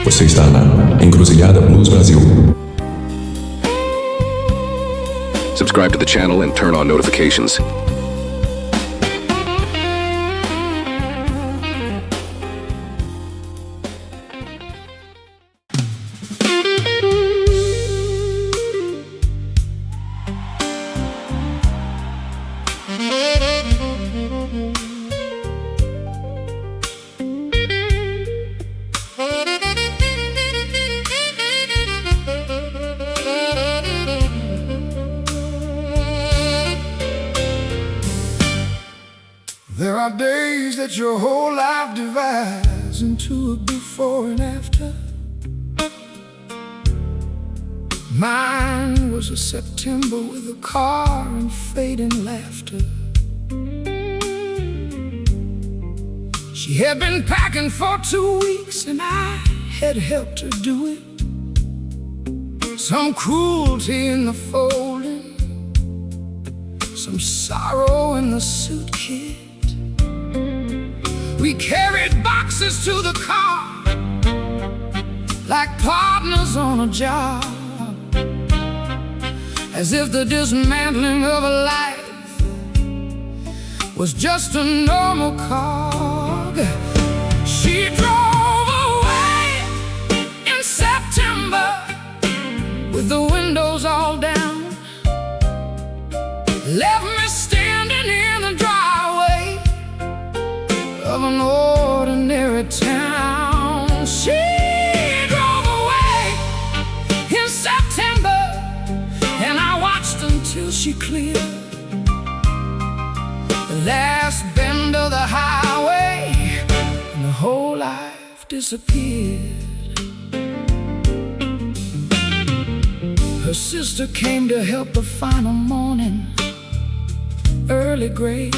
Você está na Encruzilhada Blues Brasil. Subscribe to the channel and turn on notifications. There are days that your whole life divides into a before and after. Mine was a September with a car and fading laughter. She had been packing for 2 weeks and I had helped her do it. Some cruelty in the folding, some sorrow in the suit kit. We carried boxes to the car like partners on a job, as if the dismantling of a life was just a normal cog. She drove away in September with the windows all down, left me standing in the driveway of an ordinary town. She drove away in September, and I watched until she cleared the last bend of the highway, and the whole life disappeared. Her sister came to help the final morning, early gray,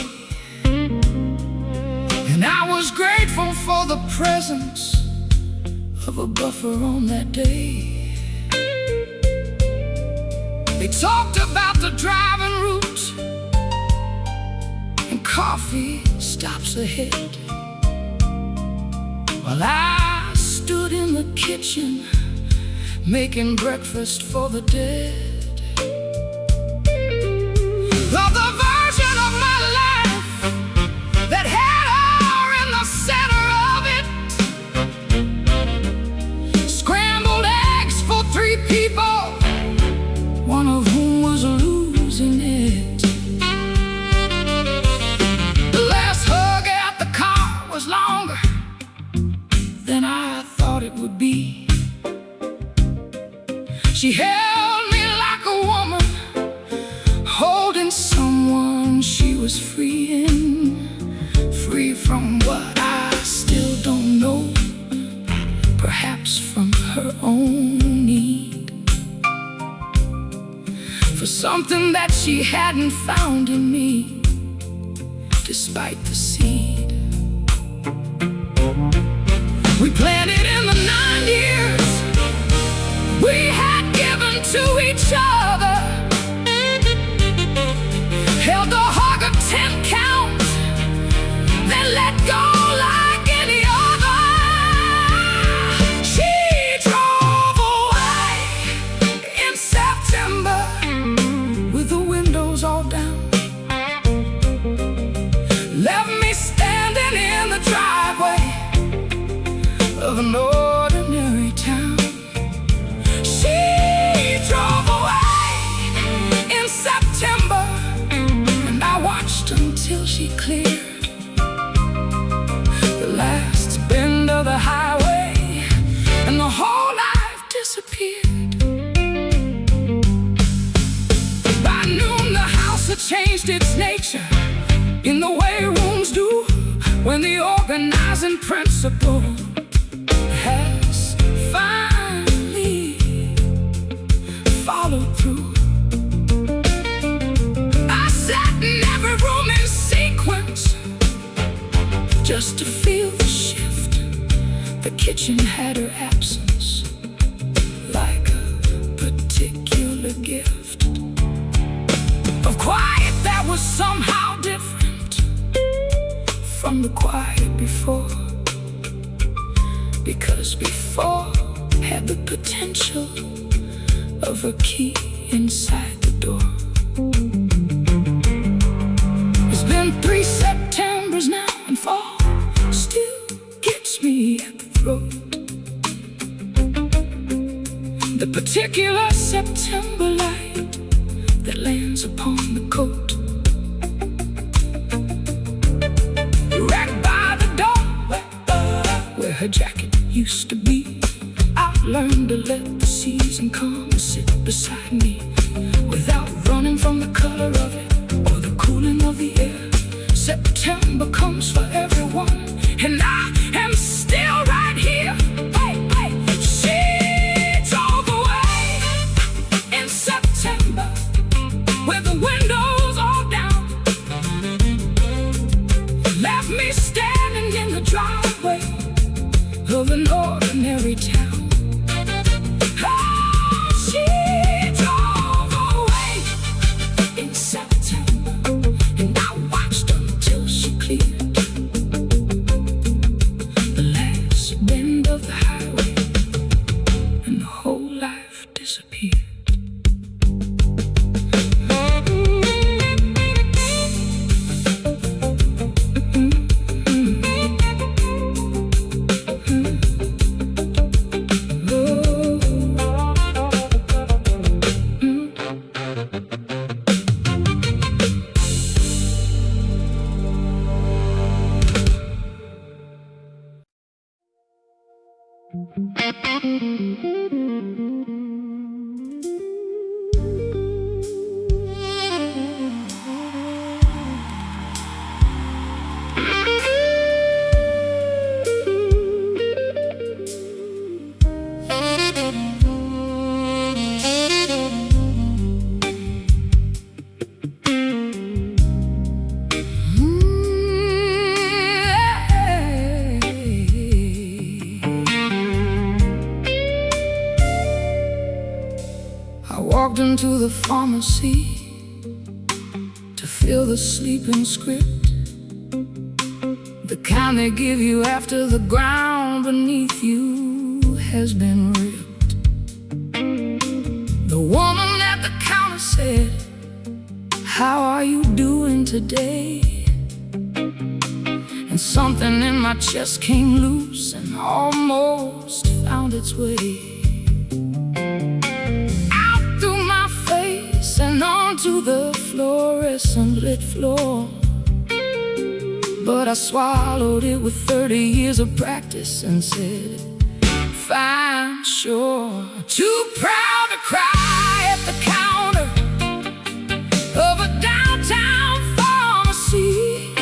and I was grateful for the presence of a buffer on that day. They talked about the driving route and coffee stops ahead, while I stood in the kitchen making breakfast for the dead. Of the version of my life that had her in the center of it. Scrambled eggs for 3 people, one of whom was losing it. The last hug at the car was longer than I thought it would be. She held me like a woman holding someone she was freeing, free from what I still don't know, perhaps from her own need for something that she hadn't found in me, despite the seed we planted in the 9 years we had given to each other. Held the hug of 10 count, then let go like any other. She drove away in September with the windows all down, left me standing in the driveway of an ordinary town. She drove away in September, and I watched until she cleared the last bend of the highway, and the whole life disappeared. By noon the house had changed its nature in the way rooms do when the organizing principle has finally followed through. I sat in every room in sequence just to feel the shift. The kitchen had her absence like a particular gift of quiet that was somehow different from the quiet before. because before had the potential of a key inside the door. It's been 3 Septembers now, and fall still gets me at the throat. The particular September light that lands upon the coat, racked by the door where her jacket used to be. I've learned to let the season come and sit beside me, without running from the color of it or the cooling of the air. September comes for everyone, and I am still right here. Hey, hey. She drove away in September with the windows all down, left me standing in the driveway of an ordinary town. Oh, she drove away in September, and I watched until she cleared the last bend of the highway, and the whole life disappeared. Walked into the pharmacy to fill the sleeping script, the kind they give you after the ground beneath you has been ripped. The woman at the counter said, "How are you doing today?" And something in my chest came loose and almost found its way and onto the fluorescent lit floor. But I swallowed it with 30 years of practice and said, "Fine, sure." Too proud to cry at the counter of a downtown pharmacy,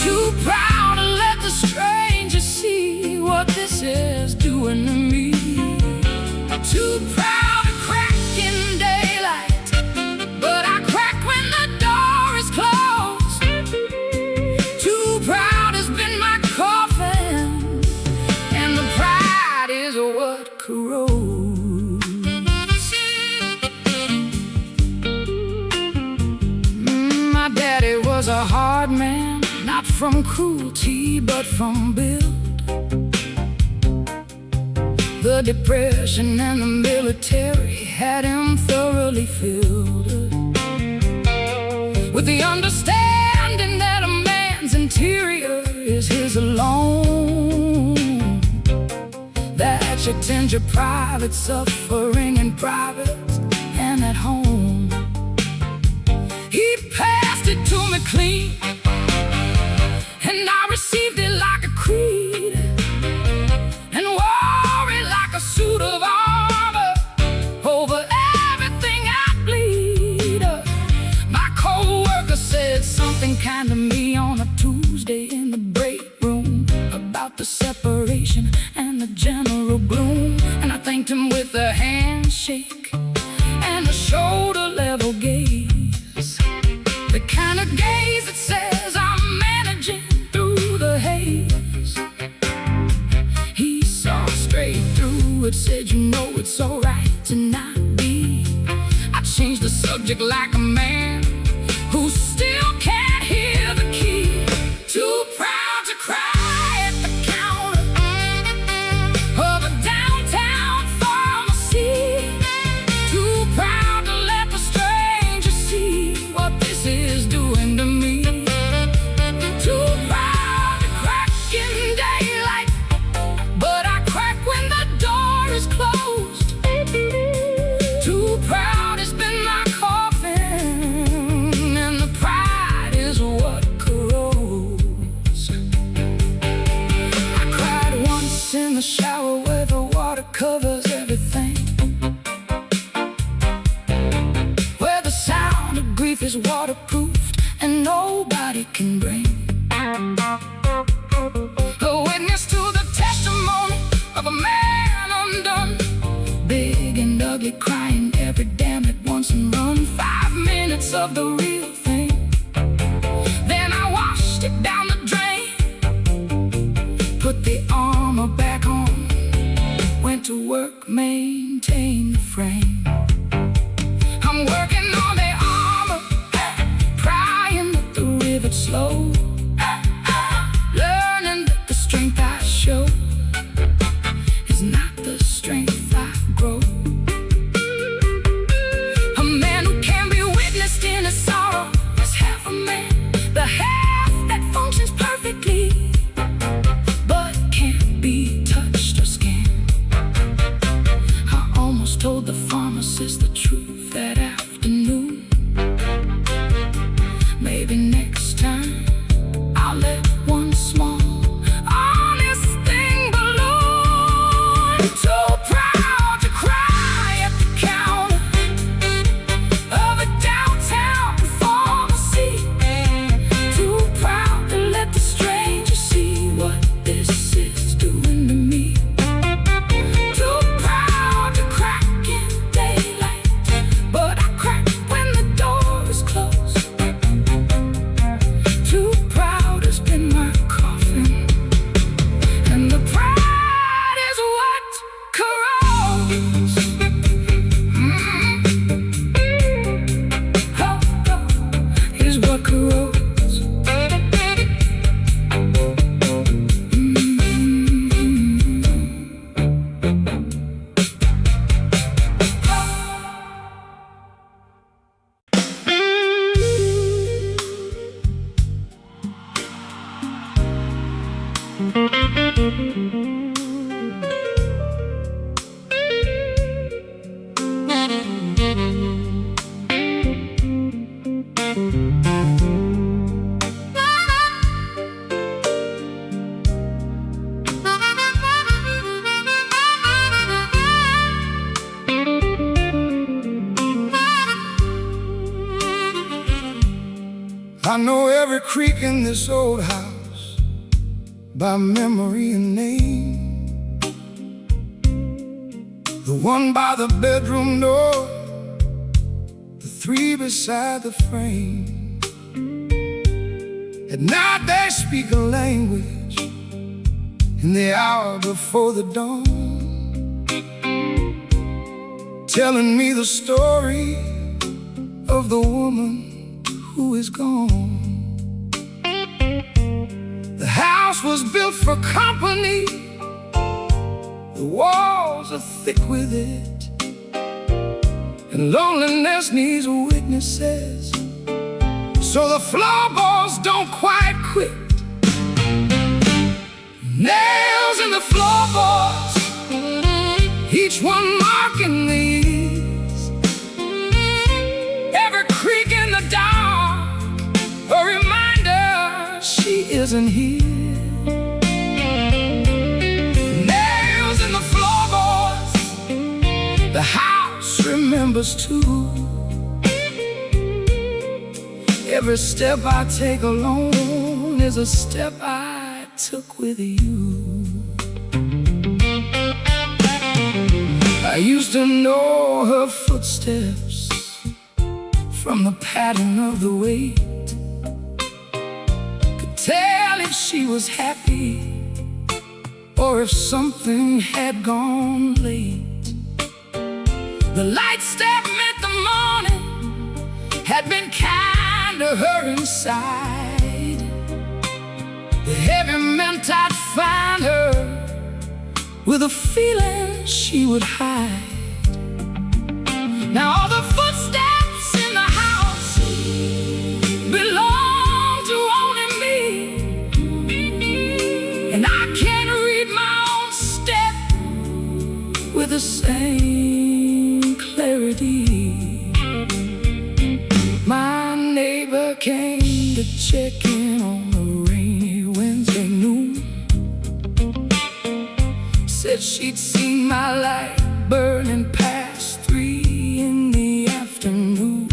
too proud to let the stranger see what this is doing to me, too proud to crack in daylight, but I crack when the door is closed. Too proud has been my coffin, and the pride is what corrodes. My daddy was a hard man, not from cruelty, but from build. The depression and the military had him thoroughly filled with the understanding that a man's interior is his alone, that you tend your private suffering in private and at home. He passed it to me clean, and I received it like a creed, and wore it like a suit of armor over everything I bleed. My co-worker said something kind to me on a Tuesday in the break room about the separation and the general gloom, and I thanked him with a handshake and a shoulder-level gaze, the kind of gaze that says I'm managing through the haze. He saw straight through it, said, "You know it's alright to not be." I changed the subject like a man who still can't hear the key. Too proud to cry at the counter of the real thing. Then I washed it down the drain, put the armor back on, went to work, maintain the frame. I'm working on the armor, prying at the rivet slow, learning that the strength I show is not the strength I grow. A man who can be witnessed in his sorrow is half a man, the half that functions perfectly but can't be touched or scanned. I almost told the pharmacist the truth that afternoon. Maybe next time I'll let one small honest thing balloon. Too proud to cry at the counter of a downtown pharmacy. Too proud to let the stranger see what this is doing to me. Too proud to crack in daylight, but I crack when the door is closed. Too proud to spin my coffin, and the pride is what corrodes. Oh, is what corrodes. I know every creak in this old house by memory and name. The one by the bedroom door, the three beside the frame. At night they speak a language in the hour before the dawn, telling me the story of the woman who is gone. The house was built for company, the walls are thick with it, and loneliness needs witnesses, so the floorboards don't quite quit. Nails in the floorboards, each one marking the years. Every creak in the dark, a reminder she isn't here. Nails in the floorboards, the house remembers too. Every step I take alone is a step I took with you. I used to know her footsteps from the pattern of the weight. Could tell if she was happy or if something had gone late. The light step meant the morning had been kind to her inside. The heavy meant I'd find her with a feeling she would hide. Now all the footsteps in the house belong to only me, and I can't read my own step with the same clarity. My neighbor came to check in on a rainy Wednesday noon. Said she'd seen my light burning past 3 in the afternoon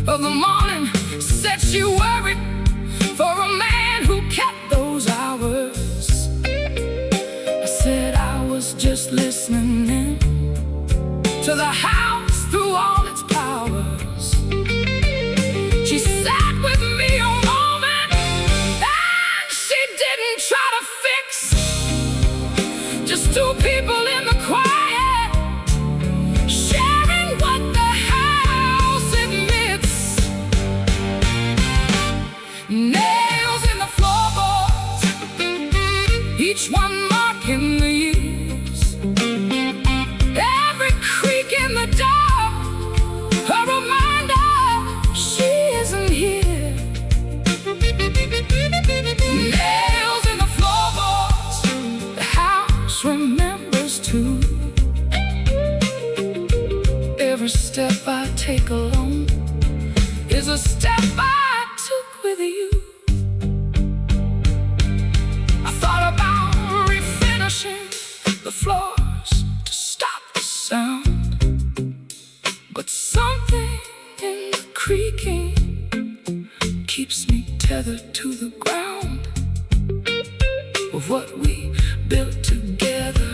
of the morning. Said she worried for a man who kept those hours. I said I was just listening in to the house through all its power. Nails in the floorboards, each one marking the years. Every creak in the door, a reminder she isn't here. Nails in the floorboards, the house remembers too. Every step I take alone is a step I took with you. I thought about refinishing the floors to stop the sound, but something in the creaking keeps me tethered to the ground of what we built together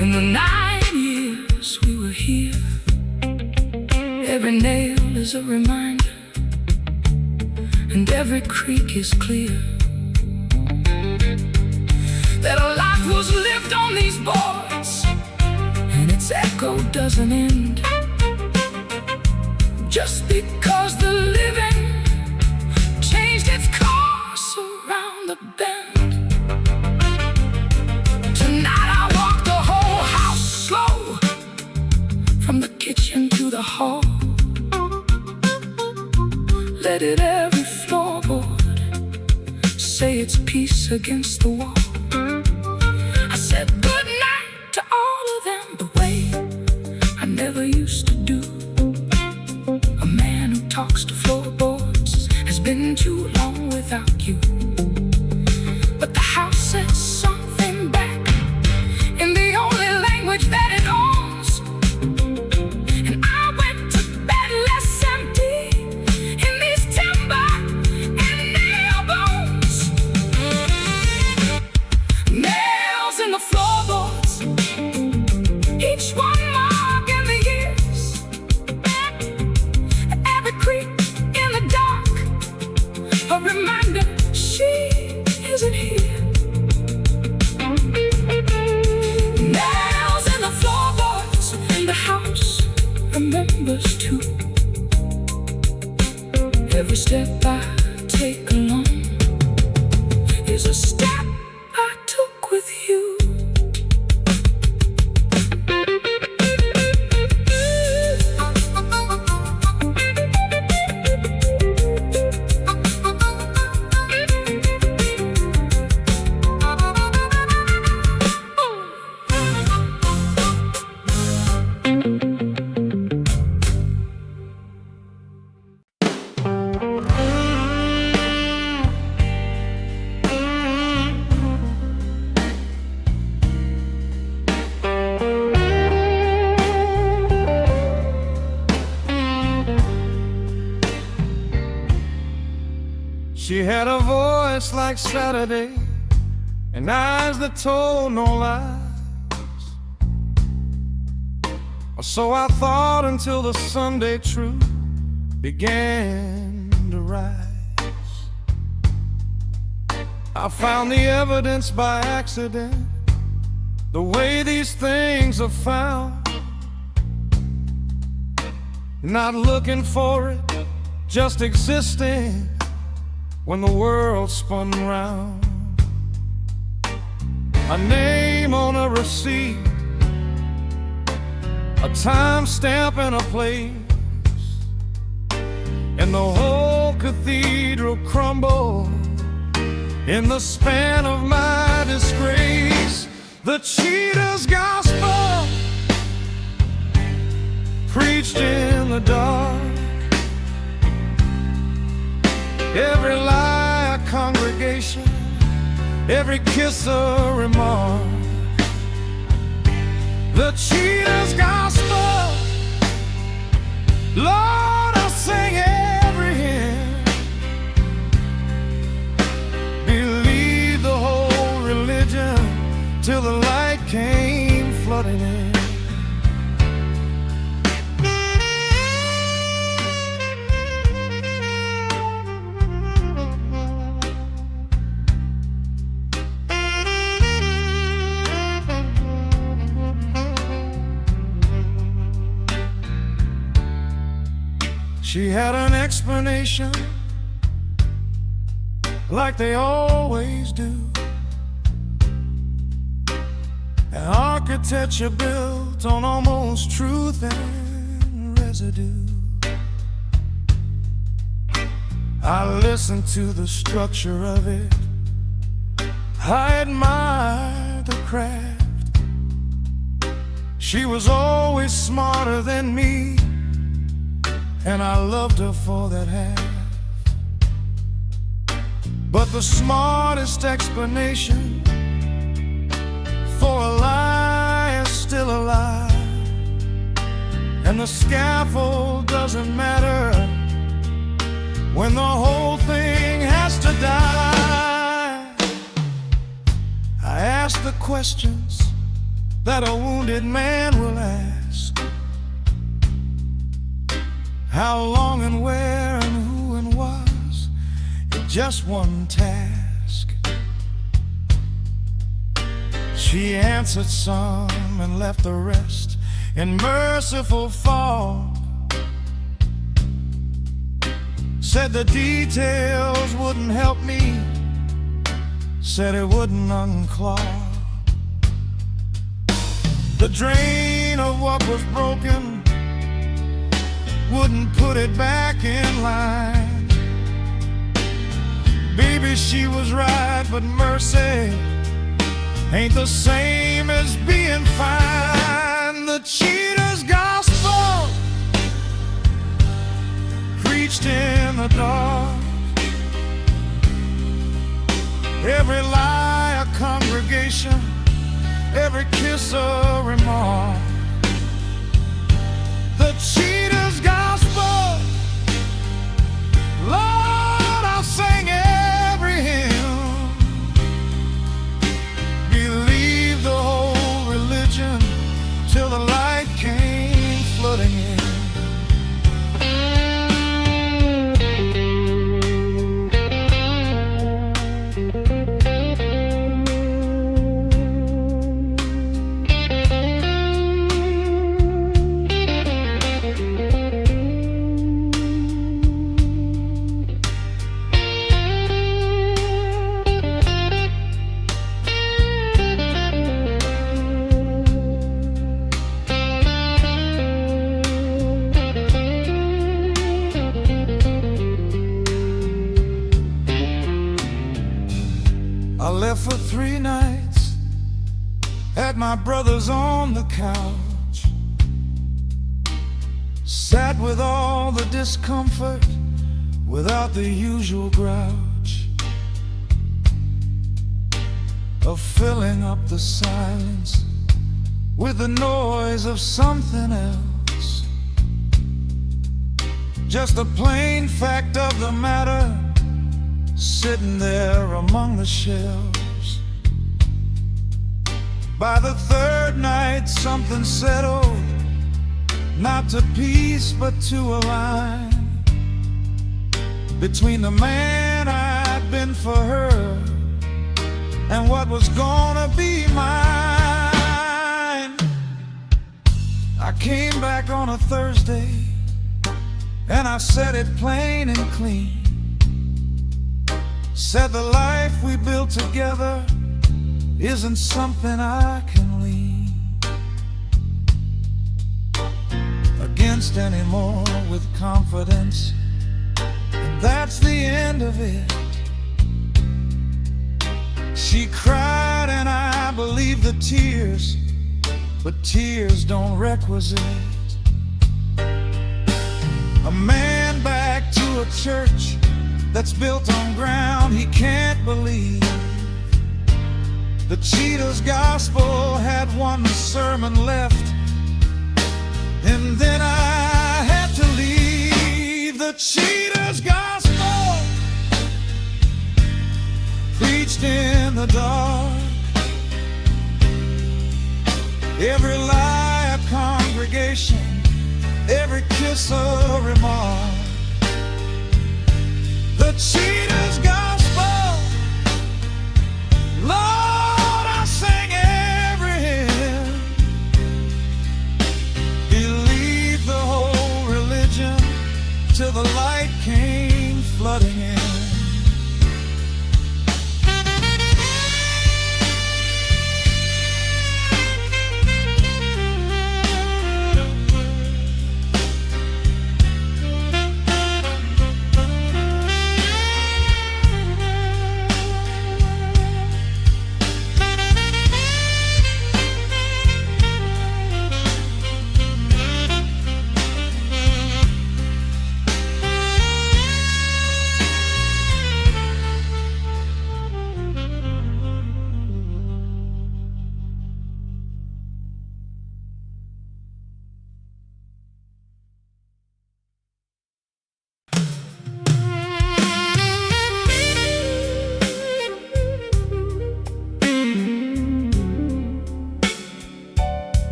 in the 9 years we were here. Every nail is a reminder, and every creak is clear that a life was lived on these boards, and its echo doesn't end just because the living changed its course around the bend. Tonight I walk the whole house slow, from the kitchen to the hall. Let it every floorboard say its piece against the wall. I said good night to all of them the way I never used to do. A man who talks to floorboards has been too long without you. But the house says something back in the only language that it owns. And I went to bed less empty in these timber and nail bones. Nails in the floorboards, each one marking the years. Every creak in the dark, a reminder she isn't here. Nails in the floorboards, and the house remembers too. Every step I take alone is a step I took with you. She had a voice like Saturday and eyes that told no lies. Or so I thought until the Sunday truth began to rise. I found the evidence by accident, the way these things are found. Not looking for it, just existing when the world spun round. A name on a receipt, a time stamp and a place, and the whole cathedral crumbled in the span of my disgrace. The cheater's gospel preached in the dark, every lie a congregation, every kiss a remark. The cheater's gospel, Lord, I sing every hymn. Believe the whole religion till the light came flooding in. She had an explanation like they always do. An architecture built on almost truth and residue. I listen to the structure of it, I admire the craft. She was always smarter than me, and I loved her for that half. But the smartest explanation for a lie is still a lie, and the scaffold doesn't matter when the whole thing has to die. I ask the questions that a wounded man will ask. How long and where and who and was it just one task? She answered some and left the rest in merciful fog. Said the details wouldn't help me, said it wouldn't unclog the drain of what was broken, wouldn't put it back in line. Baby, she was right, but mercy ain't the same as being fine. The cheater's gospel preached in the dark, every lie a congregation, every kiss a remark. The cheater's gospel, Lord, I'll sing every hymn. Believe the whole religion till the light came flooding in. I left for 3 nights, had my brothers on the couch, sat with all the discomfort without the usual grouch of filling up the silence with the noise of something else. Just a plain fact of the matter, sitting there among the shelves. By the 3rd night something settled, not to peace but to a line between the man I'd been for her and what was gonna be mine. I came back on a Thursday and I said it plain and clean. Said the life we built together isn't something I can lean against anymore with confidence, and that's the end of it. She cried and I believe the tears, but tears don't requisite a man back to a church that's built on ground he can't believe. The cheater's gospel had one sermon left, and then I had to leave. The cheater's gospel preached in the dark, every lie a congregation, every kiss a remark. The cheater's gospel, Lord, I sang every hymn. Believe the whole religion till the light came flooding in.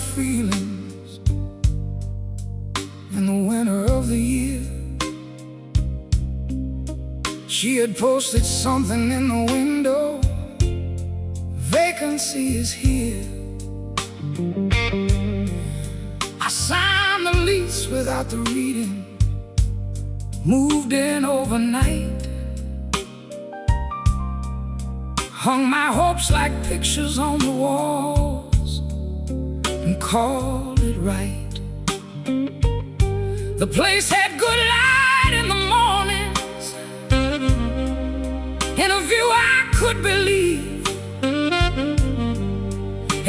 feelings in the winter of the year. She had posted something in the window, vacancy is here. I signed the lease without the reading, moved in overnight, hung my hopes like pictures on the walls and called it right. The place had good light in the mornings and a view I could believe,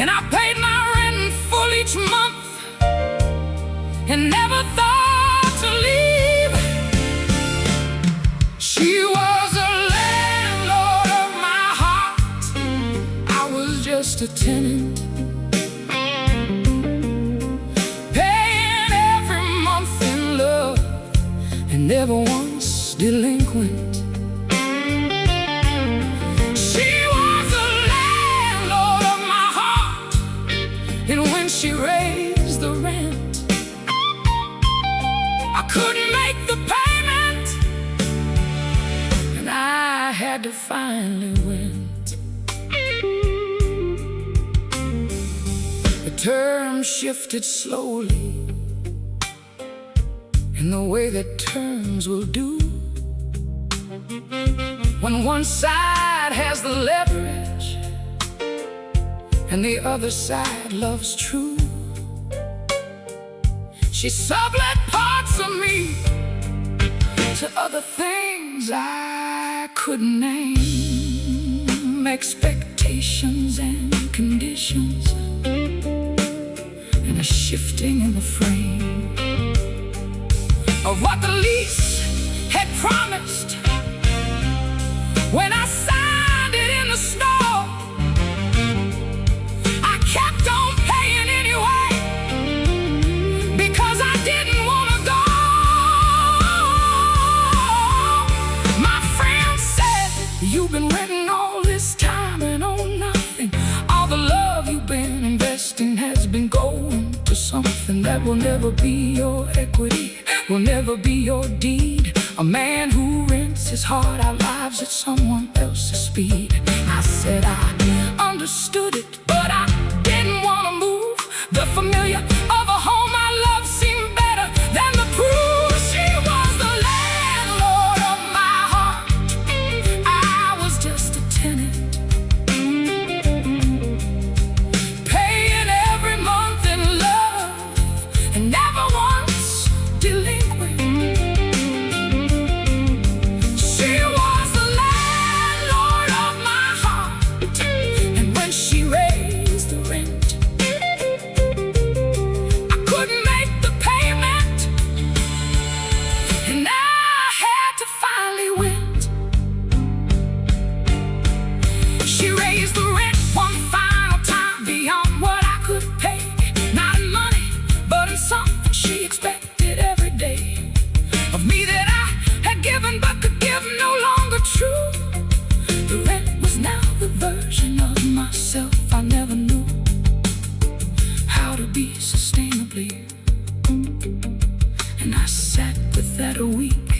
and I paid my rent in full each month and never thought to leave. She was a landlord of my heart, I was just a tenant, paying every month in love and never once delinquent. She was a landlord of my heart, and when she raised the rent, I couldn't make the payment, and I had to finally rent. The term shifted slowly in the way that terms will do when one side has the leverage and the other side loves true. She sublet parts of me to other things I couldn't name, expectations and conditions, and a shifting in the frame of what the lease had promised when I signed it in the snow. I kept on paying anyway because I didn't want to go. My friend said, "You've been renting all this time and own nothing. All the love you've been investing has been going to something that will never be your equity, will never be your deed. A man who rents his heart out lives at someone else's speed." I said I understood it, but I didn't want to move. The familiar of a home I love seemed better than the proof. She was the landlord of my heart, I was just a tenant, paying every month in love and never once delinquent. She was the landlord of my heart, and when she raised the rent, I couldn't make the payment, and I had to finally rent. She raised the rent one final time beyond what I could pay, not in money, but in something she expected every day of me that I had given but could give no longer true. The rent was now the version of myself I never knew how to be sustainably, and I sat with that a week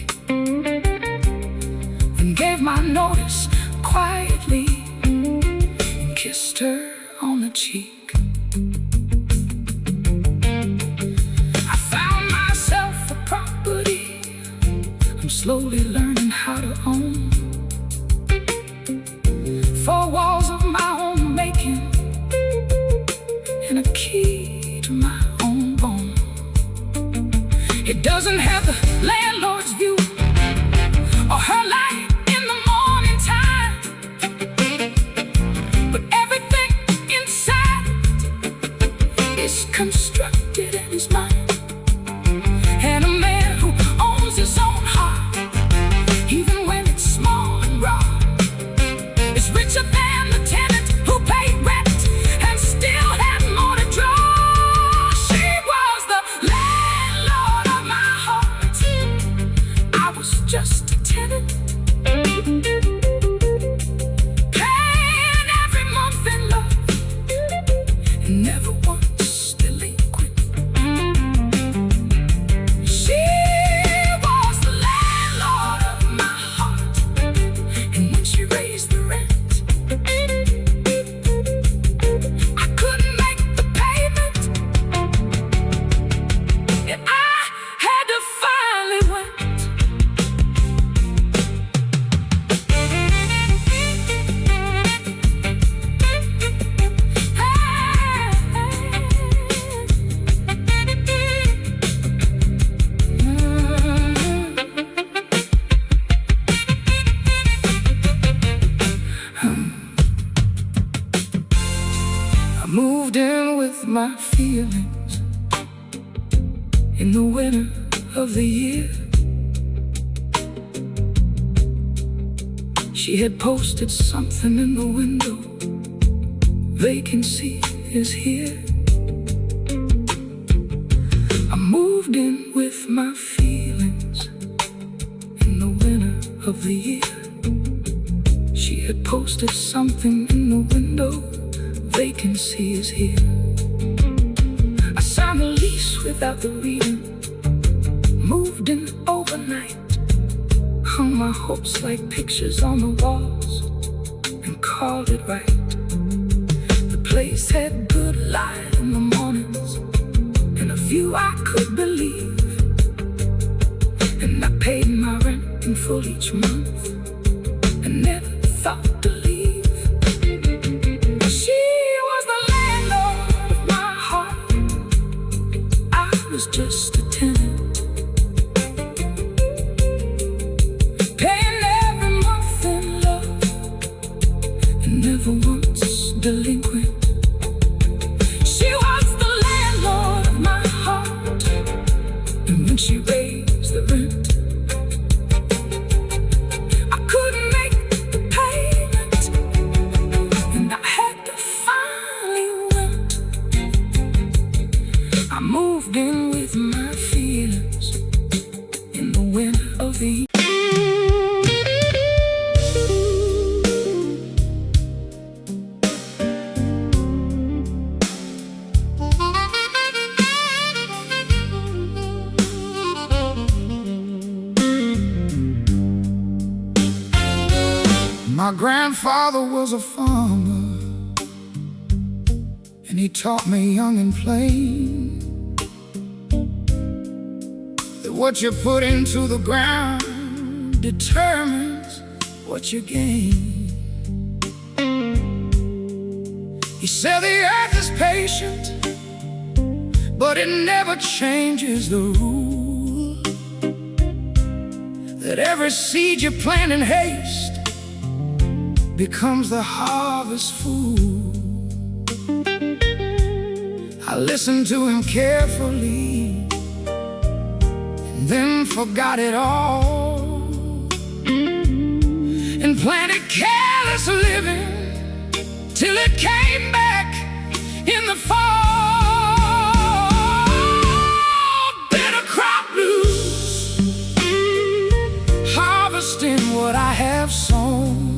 and gave my notice quietly and kissed her on the cheek. I found myself a property I'm slowly learning how to own, 4 walls of my own making and a key to my own bone. It doesn't have the landlord's view or her light in the morning time, but everything inside is constructed in his mind. And a man who owns his own heart, even when it's small and raw, is richer than the tenant who paid rent and still had more to draw. She was the landlord of my heart, moved in with my feelings in the winter of the year. She had posted something in the window, vacancy is here. I moved in with my feelings in the winter of the year. She had posted something in the window, vacancy is here. I signed the lease without the reading, moved in overnight, hung my hopes like pictures on the walls, and called it right. The place had good light in the mornings, and a view I could believe, and I paid my rent in full each month, and never thought to leave. She was the landlord of my heart, I was just a tenant, paying every month in love, and never once delinquent. She was the landlord of my heart, and when she raised the rent, I couldn't make the payment, and I had to finally rent. I moved in with my feelings in the winter of the year. My grandfather was a farmer, and he taught me young and plain that what you put into the ground determines what you gain. He said the earth is patient, but it never changes the rule that every seed you plant in haste becomes the harvest food. I listened to him carefully and then forgot it all, and planted careless living till it came back in the fall. Bitter crop blues, harvesting what I have sown.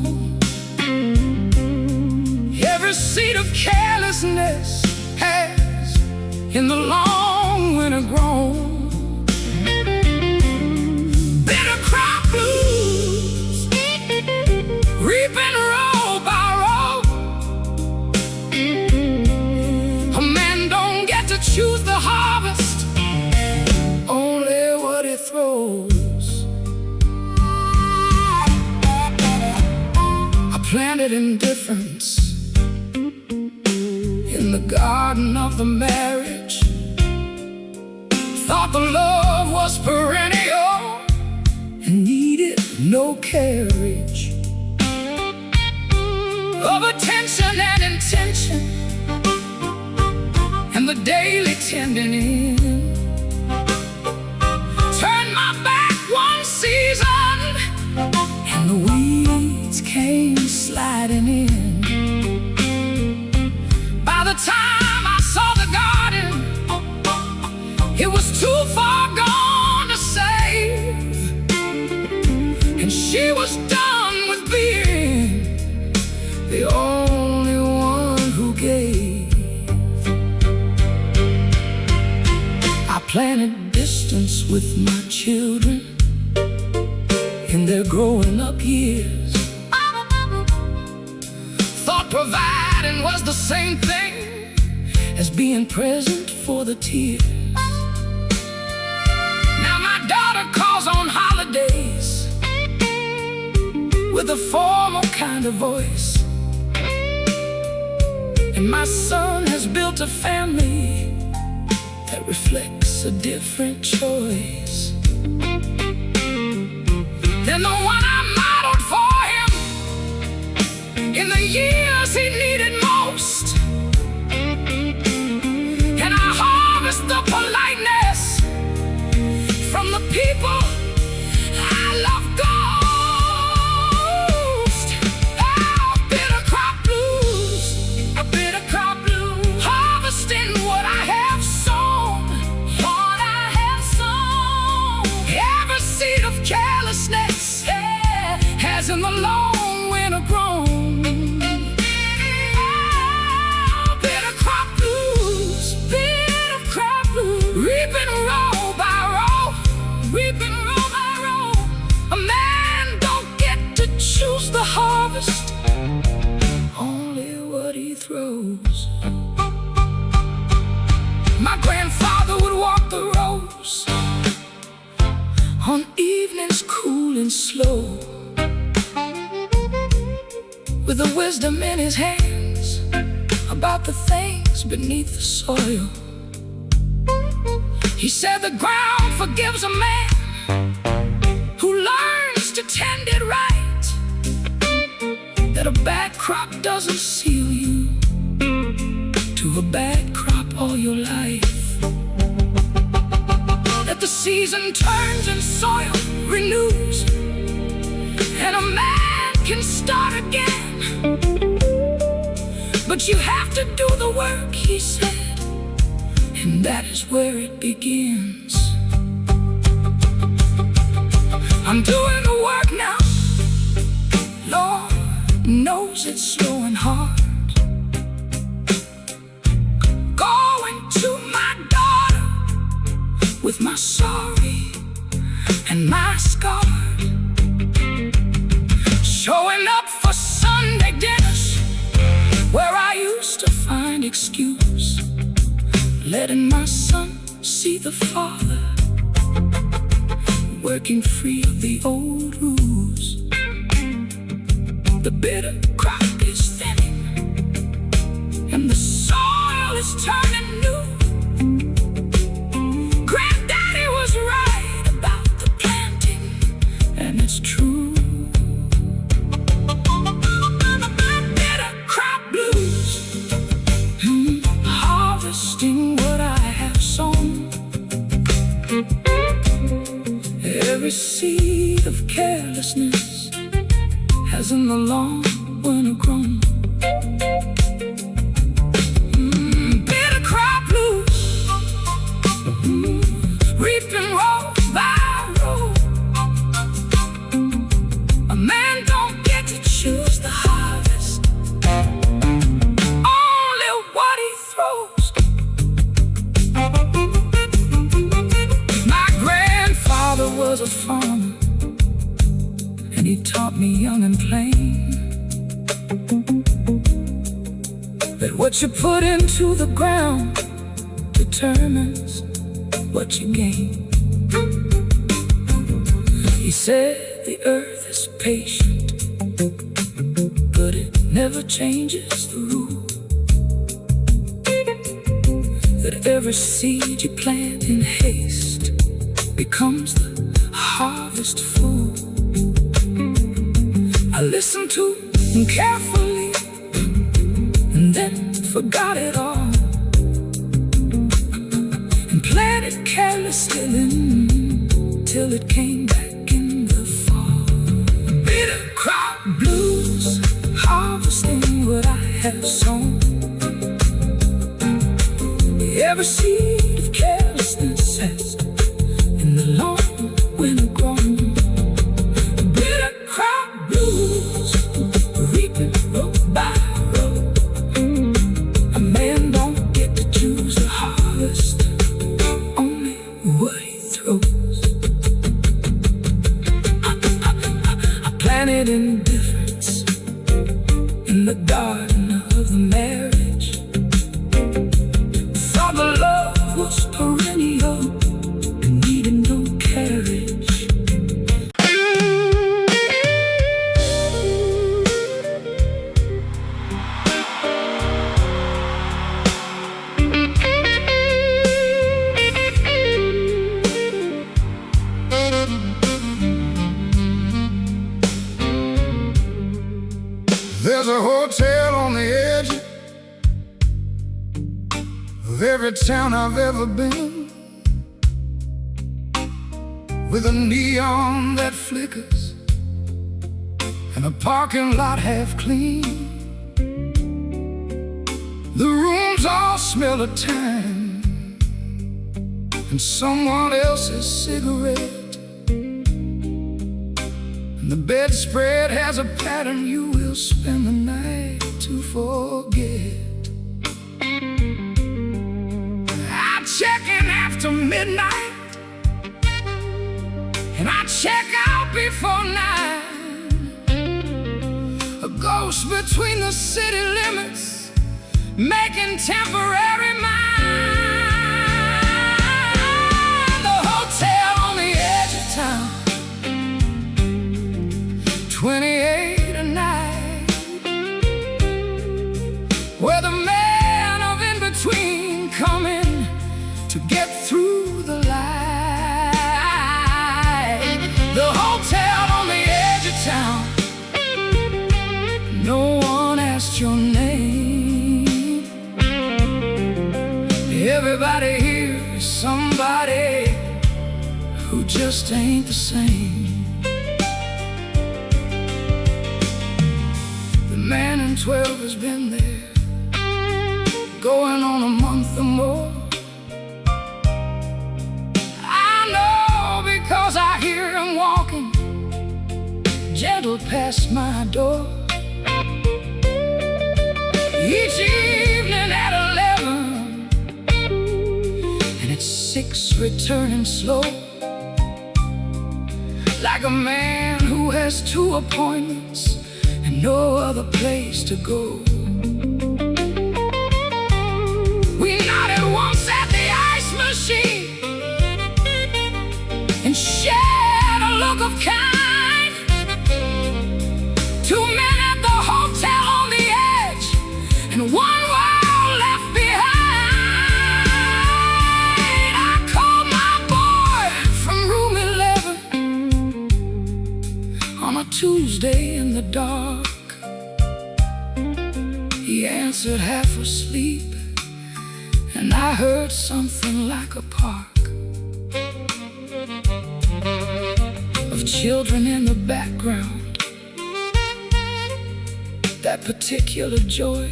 Every seed of carelessness has in the long winter grown. Bitter crop blues, reaping row by row. A man don't get to choose the harvest, only what he throws. I planted indifference in the garden of the marriage, thought the love was perennial and needed no carriage of attention and intention, and the daily tending in. Turned my back one season, and the weeds came sliding in. By the time I saw the garden, it was too far gone to save, and she was done with being the only one who gave. I planted distance with my children in their growing up years, thought providing was the same thing as being present for the tears. Now my daughter calls on holidays with a formal kind of voice, and my son has built a family that reflects a different choice than the one I modeled for him in the years he needed most. politeness from the people I love ghost. Oh, bitter crop blues, a bitter crop blues, harvesting what I have sown, what I have sown. Every seed of carelessness, yeah, has in the long winter grown. Oh, bitter crop blues, bitter crop blues, reaping row by row, reaping row by row. A man don't get to choose the harvest, only what he throws. My grandfather would walk the rows on evenings cool and slow, with the wisdom in his hands about the things beneath the soil. He said the ground forgives a man who learns to tend it right, that a bad crop doesn't seal you to a bad crop all your life, that the season turns and soil renews, and a man can start again. But you have to do the work, he said, and that is where it begins. I'm doing the work now, Lord knows it's slow and hard. Going to my daughter with my sorry and my scarred, showing up for Sunday dinners where I used to find excuse, letting my son see the father, working free of the old rules. The bitter crop is thinning, and the soil is turning new. Granddaddy was right about the planting, and it's true. Harvesting what I have sown, every seed of carelessness has in the long winter grown. Bitter crop blues, reaping row by row. A man don't get to choose the harvest, only what he throws. My grandfather was a farmer, and he taught me young and plain that what you put into the ground determines what you gain. He said the earth is patient, but it never changes the rule that every seed you plant in haste becomes the harvest full. I listened to him carefully and then forgot it all, and planted carelessly till it came back in the fall. Bitter crop blues, harvesting what I have sown. Every seed of carelessness has in the long winter grown. Bitter crop blues, reaping row by row. A man don't get to choose the harvest, only what he throws. I planted indifference in the garden of the marriage. Thought the love was perennial and needed no carriage. There's a hotel on the edge of every town I've ever been, with a neon that flickers and a parking lot half clean. The rooms all smell of time and someone else's cigarette, and the bedspread has a pattern you will spend the night to forget. I check in after midnight and I check out before 9. A ghost between the city limits, making temporary mine. The hotel on the edge of town, 28 a night, where the man of in-between coming to get through the light. The hotel on the edge of town, no one asked your name. Everybody here is somebody who just ain't the same. The man in 12 has been there, going on a month or more. I know because I hear him walking gentle past my door. Each evening at 11, and at 6 returning slow, like a man who has 2 appointments and no other place to go. We nodded once at the ice machine and shared a look of kind. 2 men at the hotel on the edge, and one world left behind. I called my boy from room 11 on a Tuesday in the dark. He answered half asleep, and I heard something like a park of children in the background, that particular joy.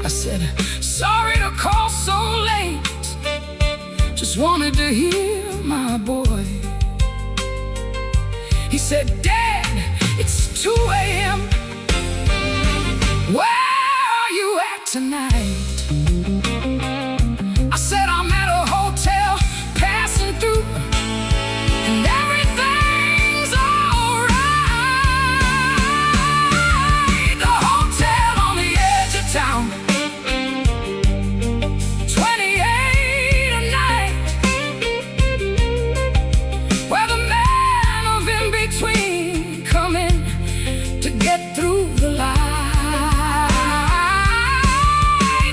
I said, sorry to call so late, just wanted to hear my boy. He said, Dad, it's 2 a.m. Where are you at tonight? I said, I'm at a hotel passing through, and everything's alright. The hotel on the edge of town, 28 a night, where the man of in-between coming to get through the light.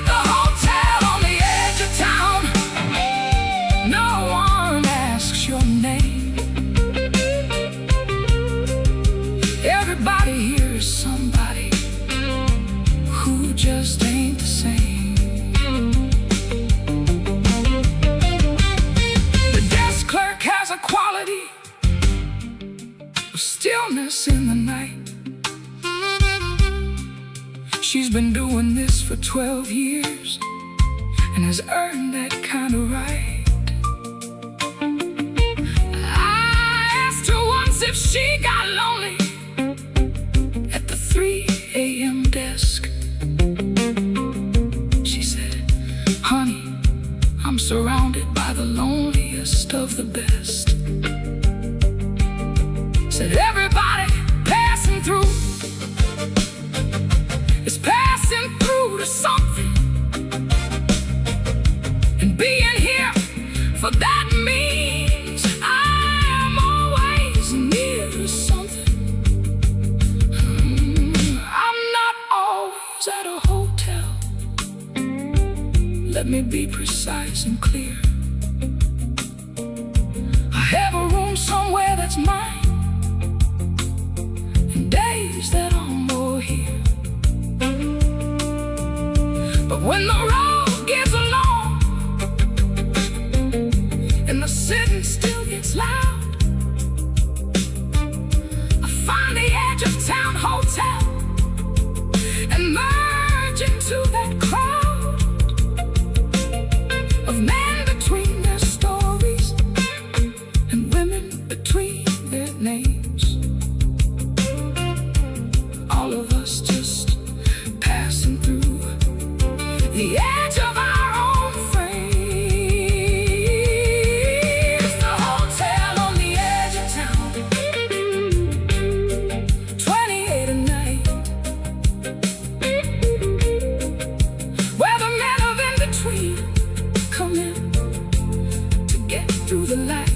The hotel on the edge of town, no one asks your name. Everybody here is somebody who just ain't the same. The desk clerk has a quality of stillness in the night. She's been doing this for 12 years and has earned that kind of right. I asked her once if she got lonely at the 3 a.m. desk. She said, honey, I'm surrounded by the loneliest of the best. Said everybody passing through is passing through to something, and being here for that means I am always near to something. I'm not always at a hotel, let me be precise and clear. I have a room somewhere that's mine, and days that are more here. But when the road of us just passing through the edge of our own frames. The hotel on the edge of town, 28 a night, where the men of in between come in to get through the light.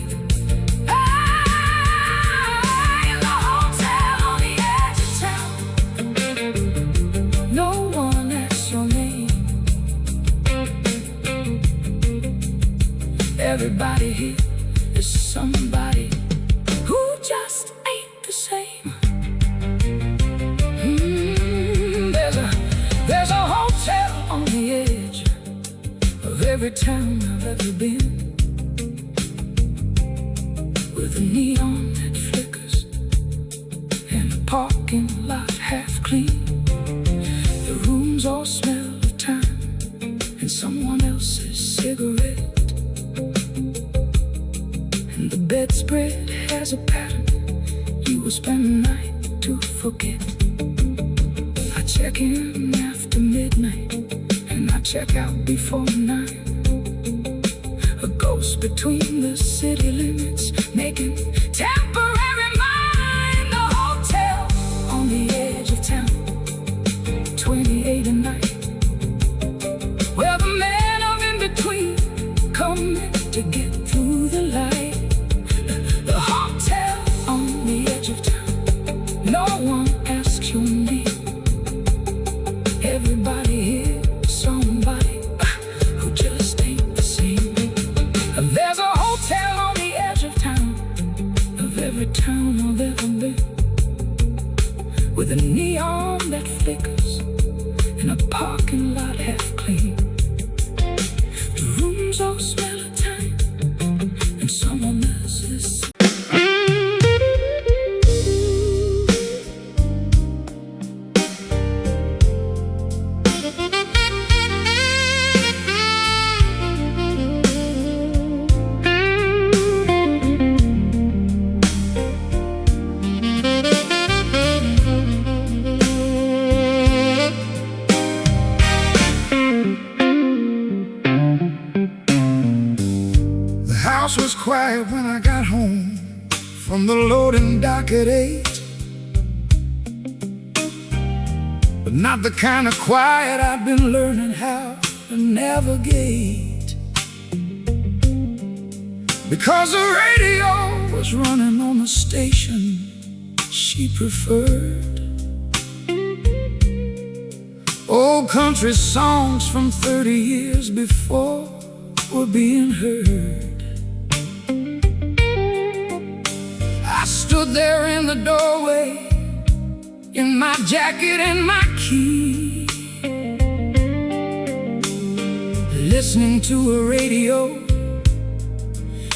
Everybody here is somebody who just ain't the same. There's a hotel on the edge of every town I've ever been, with a neon that flickers and a parking lot half clean. The rooms all smell of time and someone else's cigarette. The bedspread has a pattern you will spend the night to forget. I check in after midnight and I check out before 9. A ghost between the city limits, making temporary mine. The hotel on the edge of town, 28 a night, where the men of in between come in to get through the light. No one asks your name. Everybody here is somebody who just ain't the same. There's a hotel on the edge of town, of every town I've ever been, with a neon that flickers in a parking lot half clean. The rooms all smell of time and someone else's. The house was quiet when I got home from the loading dock at 8, but not the kind of quiet I've been learning how to navigate, because the radio was running on the station she preferred. Old country songs from 30 years before were being heard. I stood there in the doorway, in my jacket and my key, listening to a radio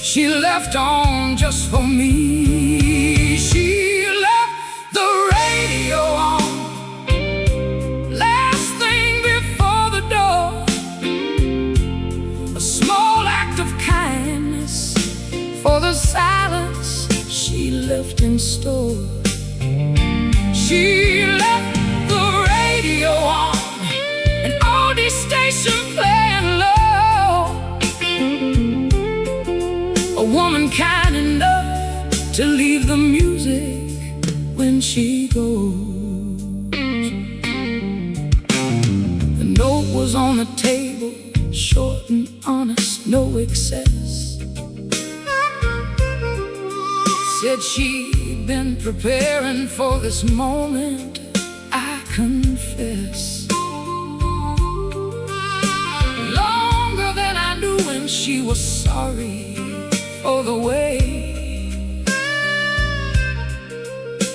she left on just for me. She left the radio on, last thing before the door, a small act of kindness for the silence she left in store. She left the radio on, an oldie station playing low, a woman kind enough to leave the music when she goes. The note was on the table, short and honest, no excess. Said she'd been preparing for this moment, I confess, longer than I knew, and she was sorry for the way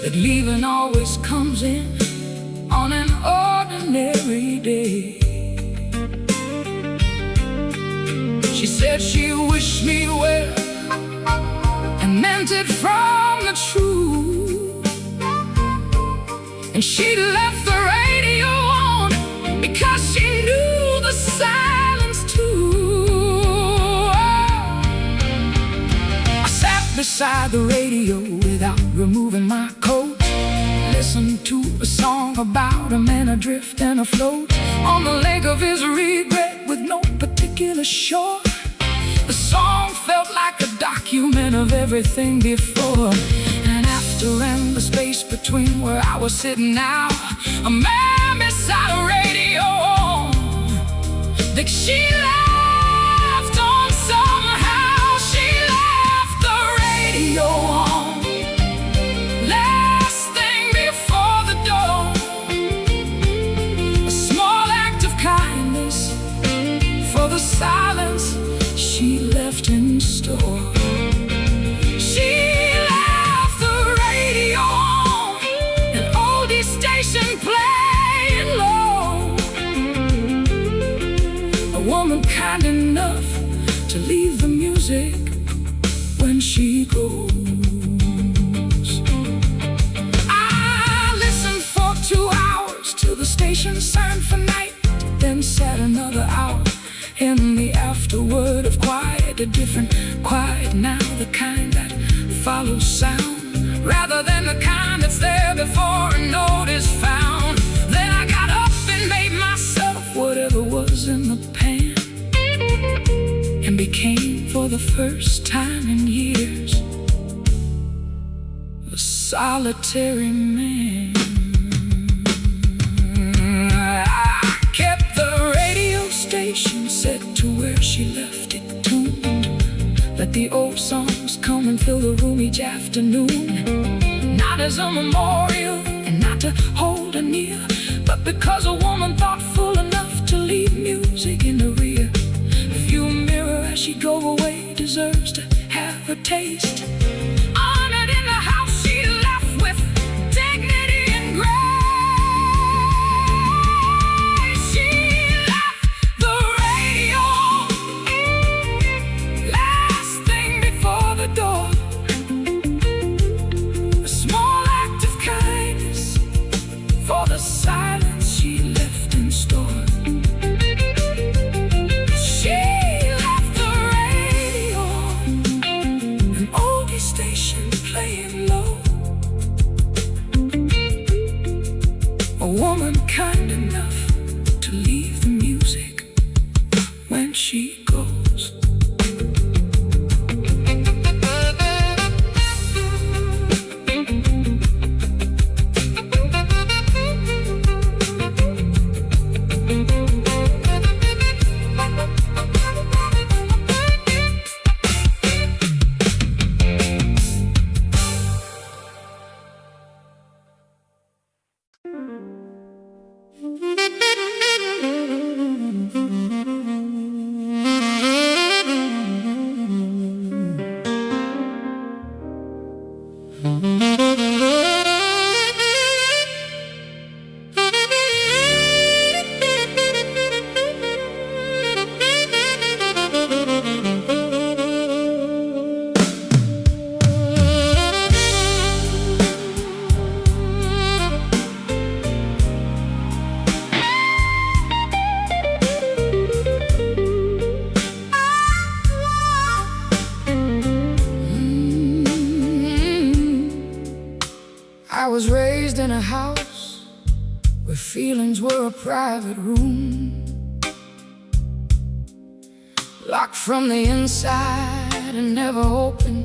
that leaving always comes in on an ordinary day. She said she wished me well and meant it from the truth, and she left the radio on because she knew the silence too. I sat beside the radio without removing my coat, listen to a song about a man adrift and afloat on the lake of his regret with no particular shore. The song felt like a document of everything before and after, and the space between where I was sitting now, a man beside a radio that she left on somehow. She left the radio on, last thing before the door. A small act of kindness for the silence she left in store. She left the radio on, an oldie station playing low. A woman kind enough to leave the music when she goes. I listened for 2 hours till the station signed for night, then sat another hour in the afterword of quiet, a different quiet now, the kind that follows sound rather than the kind that's there before a note is found. Then I got up and made myself whatever was in the pan, and became for the first time in years a solitary man. I kept the radio station set to where she left it tuned. Let the old songs come and fill the room each afternoon, not as a memorial and not to hold her near, but because a woman thoughtful enough to leave music in the rear view mirror as she drove away deserves to have her taste honored in the house she left with dignity and grace. She left the radio, last thing before the door. A small act of kindness for the silence she left in store. She left the radio, an oldie station playing low. A woman kind enough to leave the music when she goes. I was raised in a house where feelings were a private room, locked from the inside and never open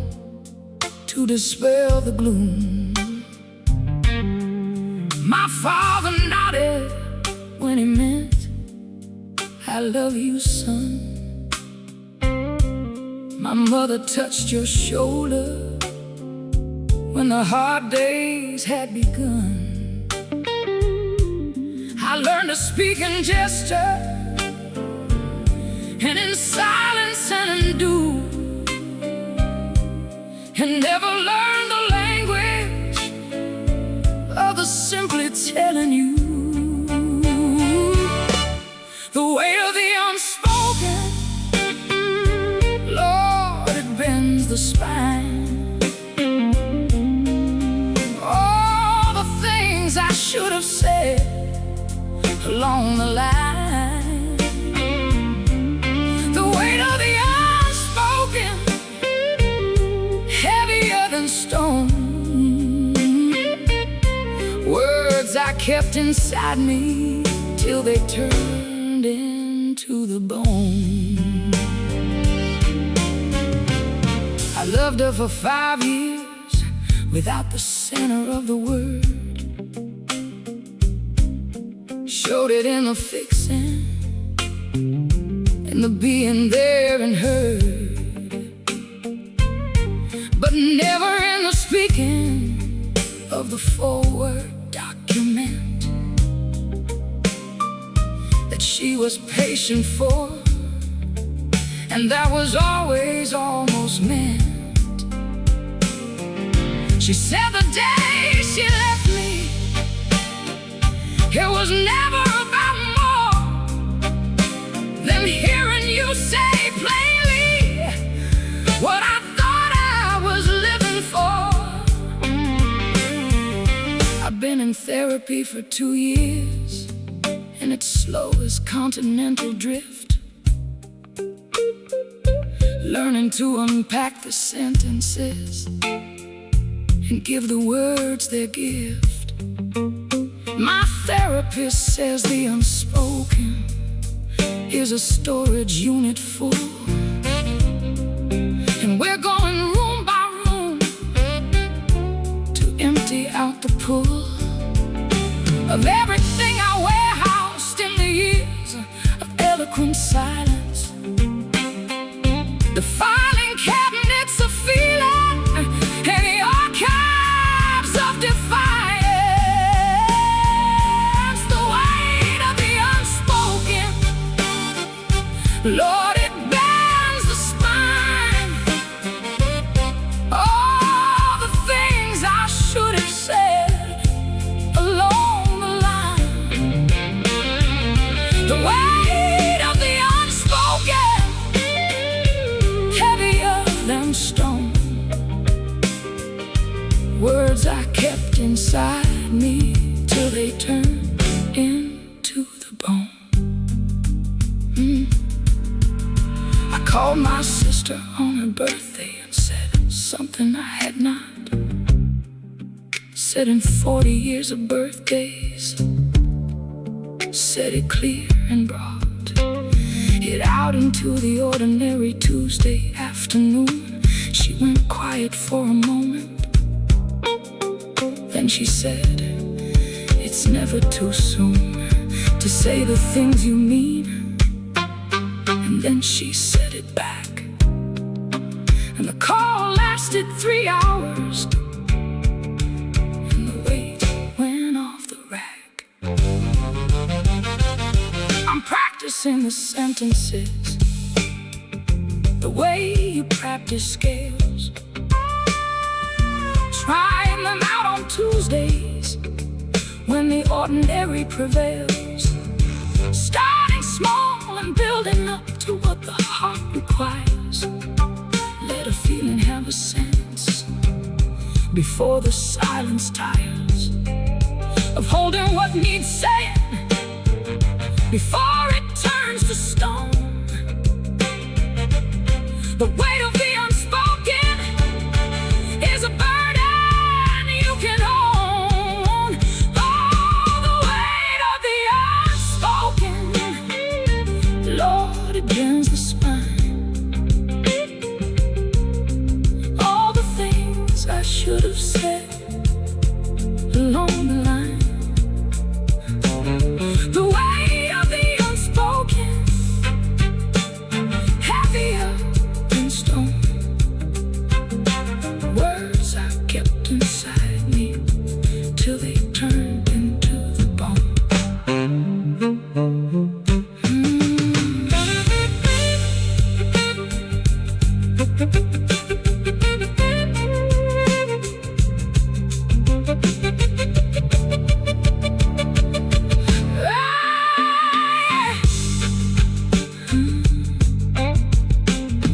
to dispel the gloom. My father nodded when he meant I love you, son. My mother touched your shoulder when the hard days had begun. I learned to speak in gesture and in silence and in do, and never learned the language of the simply telling you. The weight of the unspoken, Lord, it bends the spine. I should have said along the line. The weight of the unspoken, heavier than stone. kept inside me till they turned into the bone. I loved her for 5 years without the center of the word. Showed it in the fixing, in the being there and heard, but never in the speaking of the forward document that she was patient for, and that was always almost meant. She said the day she left me, it was never about more than hearing you say plainly what I thought I was living for. I've been in therapy for 2 years, and it's slow as continental drift, learning to unpack the sentences and give the words their gift. My therapist says the unspoken is a storage unit full, and we're going room by room to empty out the pool of everything I warehoused in the years of eloquent silence. The filing cabinets of feeling and the archives of defiance. The weight of the unspoken, Lord, it bends the spine. All the things I should have said along the line. The weight of the unspoken, heavier than stone. Words I kept inside me till they turned into the bone. I called my sister on her birthday and said something I had not said in 40 years of birthdays. Said it clear and brought it out into the ordinary Tuesday afternoon. She went quiet for a moment, then she said, it's never too soon to say the things you mean. And then she said it back, and the call lasted 3 hours, and the weight went off the rack. I'm practicing the sentences the way you practice scales, trying them out on Tuesdays when the ordinary prevails, starting small and building up to what the heart requires. Let a feeling have a sense before the silence tires of holding what needs saying before it turns to stone. The weight of the unspoken is a burden you can own. Oh, the weight of the unspoken, Lord, it bends the spine. All the things I should have said along the line. The weight of the unspoken, heavier than stone. Words I kept inside me till they turned into the bone.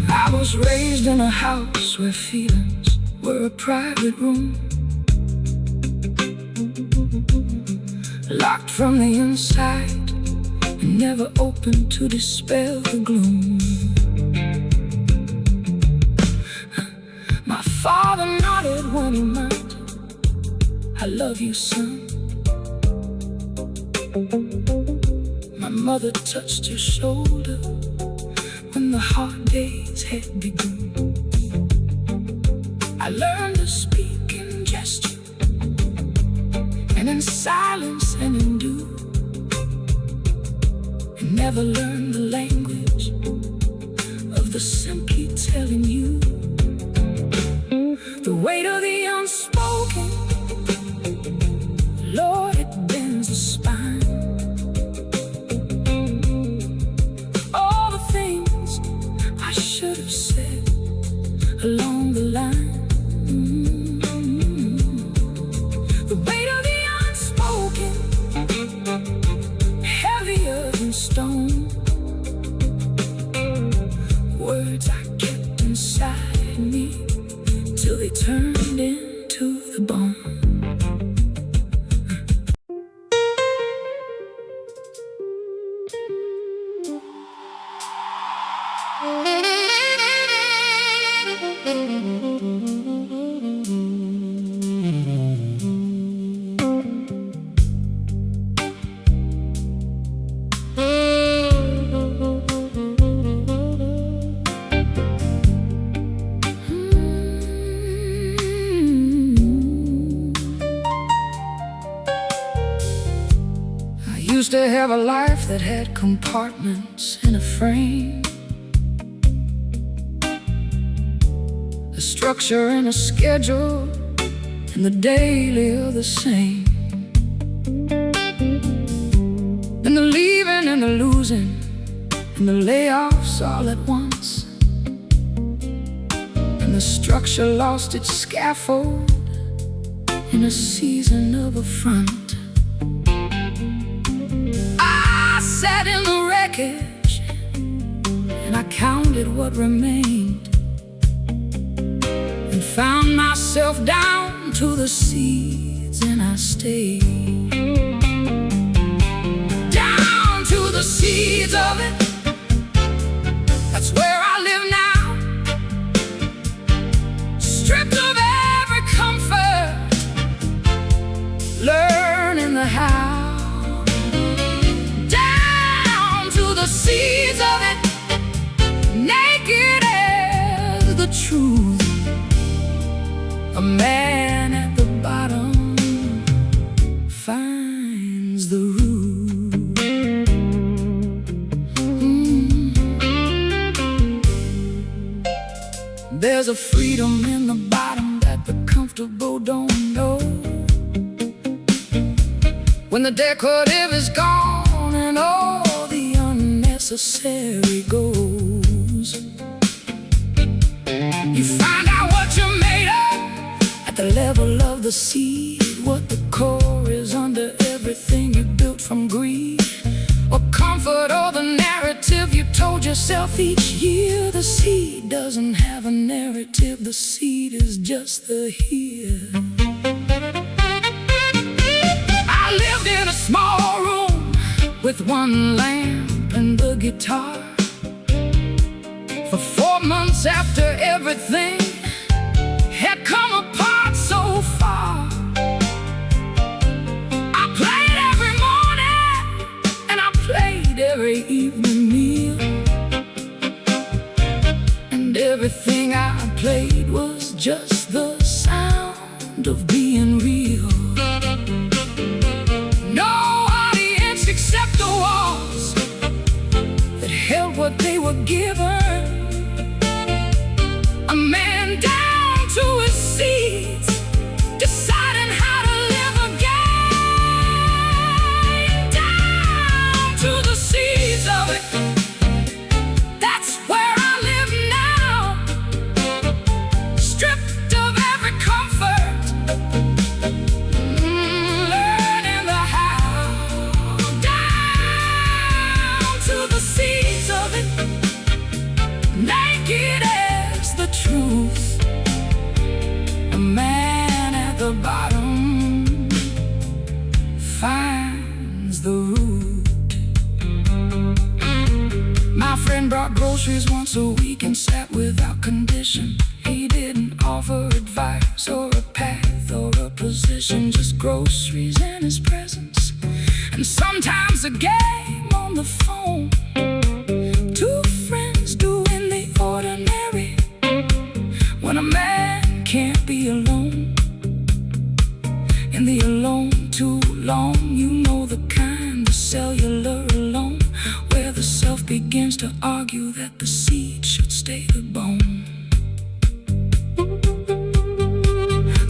I was raised in a house where feelings were a private room, locked from the inside and never open to dispel the gloom. My father nodded when he meant, I love you, son. My mother touched your shoulder when the hard days had begun. I learned to speak in gesture and in silence and in do, and never learned the language of the simply telling you. The weight of the unspoken, Lord, it bends the spine. All the things I should have said along the line. The weight of the unspoken, heavier than stone. Words I kept inside me till they turned into the bone. Used to have a life that had compartments in a frame, a structure and a schedule, and the daily are the same. And the leaving and the losing and the layoffs all at once, and the structure lost its scaffold in a season of affront. Sat in the wreckage and I counted what remained, and found myself down to the seeds, and I stayed down to the seeds of it. That's where I live now, stripped of every comfort, learning the how. The seeds of it, naked as the truth. A man at the bottom finds the root. There's a freedom in the bottom that the comfortable don't know. When the decorative is gone and all the necessary goes, you find out what you're made of at the level of the seed, what the core is under everything you built from greed or comfort, or the narrative you told yourself each year. The seed doesn't have a narrative, the seed is just the here. I lived in a small room with one lamp and the guitar for 4 months after everything had come apart so far. I played every morning and I played every evening meal, and everything I played was just the sound of being real. No audience except the walls that held what they were given. A man down to his seeds, deciding how to live again. Down to the seeds of it. That's where I live now, stripped of every comfort, learning the how. Down to the seeds of it, naked as the truth. A man at the bottom finds the root. My friend brought groceries once a week and sat without condition. He didn't offer advice or a path or a position, just groceries and his presence. and sometimes a game on the phone. Two friends doing the ordinary when a man can't be alone. In the alone too long, you know the kind of cellular alone, where the self begins to argue that the seed should stay the bone.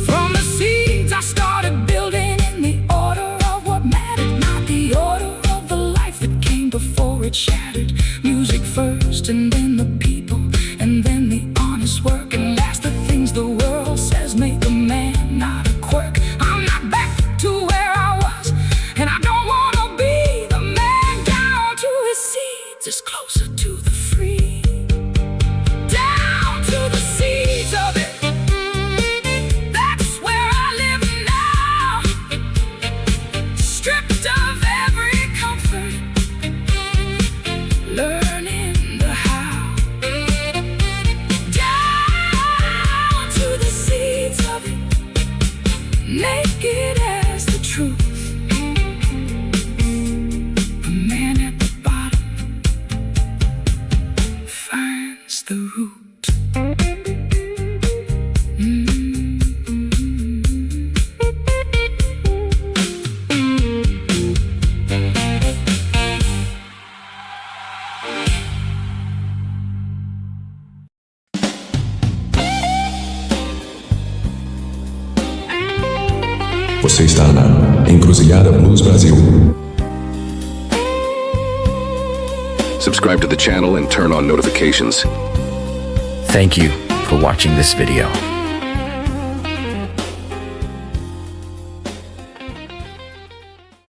From the seeds I started building in the order of what mattered, not the order of the life that came before it shattered. Music first, and then the people, and then the honest work, and last the things the world says make a man, not a quirk. I'm not back to where I was, and I don't wanna be the man down to his seeds. It's closer to the free, down to the seeds of it. That's where I live now, stripped of every comfort, learning the how. Down to the seeds of it, naked as the truth. A man at the bottom finds the root. Você está na Encruzilhada Blues Brasil. Subscribe to the channel and turn on notifications. Thank you for watching this video.